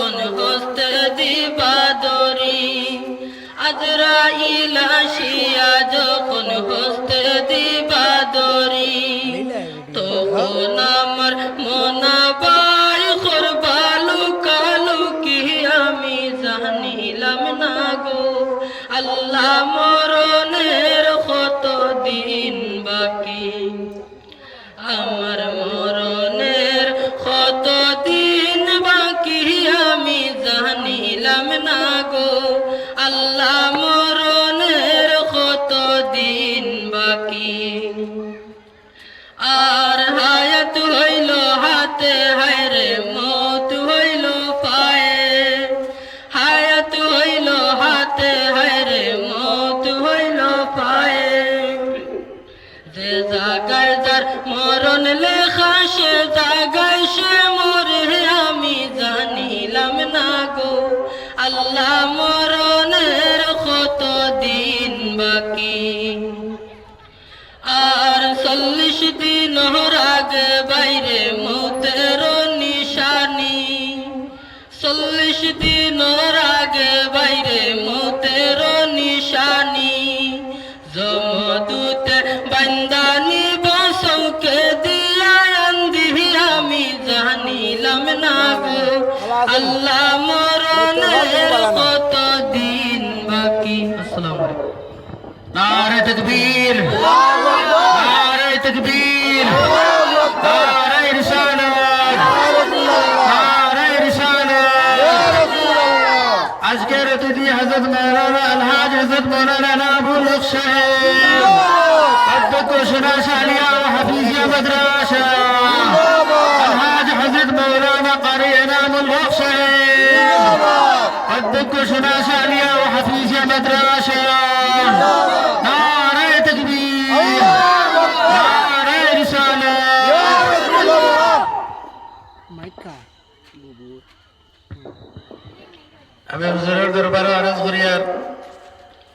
যখন হস্তে দিবা দরি, আজরাইল আসিয়া যখন হস্তে দিবা দরি, তখন আমার মনাবাই করবা লুকালুকি আমি জানিলাম না গো। আল্লাহ মরণের কত দিন বাকি, আমার মরণের কত দিন বাকি আমি জানিলাম না গো। আল্লাহ মরণের কত দিন বাকি। আর হায়াত হইল হাতে হায়রে মত হইল পায়ে, হায়াত হইল হাতে হায়রে মত হইল পায়ে। যে জাগায় যার মরণ লেখা সে জাগায় সে মরে আমি জানিলাম না গো। আল্লাহ মরণের কত দিন বাকি। আর 40 দিন আগে বাইরে মতের নিশানি, 40 দিন আগে বাইরে মতের নিশানি। জমদূতে বান্দানি বসৌকে দিয়া আন্দি আমি জানিলাম না গো। আল্লাহ মরণের কত দিন বাকি। আসসালামু আলাইকুম। নারে তাকবীর, নারে তাকবীর, নারে রিসালাত, নারে রিসালাত। আজকের অতিথি হযরত মাওলানা আলহাজ হযরত মাওলানা আবুল হক সাহেব, অধ্যক্ষ সুরাশ আলিয়া ও হাফিজিয়া মাদ্রাসা, আলহাজ হযরত মাওলানা কারি এনামুল হক সাহেব, অধ্যক্ষ সুরাশ আলিয়া ও হাফিজিয়া মাদ্রাসা। নারে তাকবীর, নারে রিসালাত। আমি হুজুরের দরবারে আরজ করি আর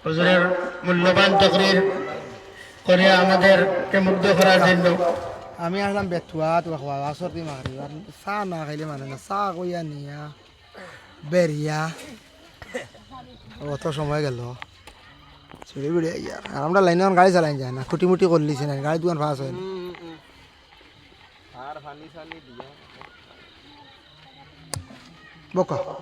হুজুরের মূল্যবান তকরির করে আমাদেরকে মুগ্ধ করার জন্য। আমি আসলাম বেতুয়া তো আসর দি মারি আর চা না খাইলে মানে না, চা কইয়া নিয়া বেরিয়া অত সময় গেল চলে বেড়ে ইয়ার। আর আমরা লাইনে গাড়ি চালাই যায় না, খুঁটি মুটি করলিছে না, গাড়ি দোকান ফাঁস হয় না। বকা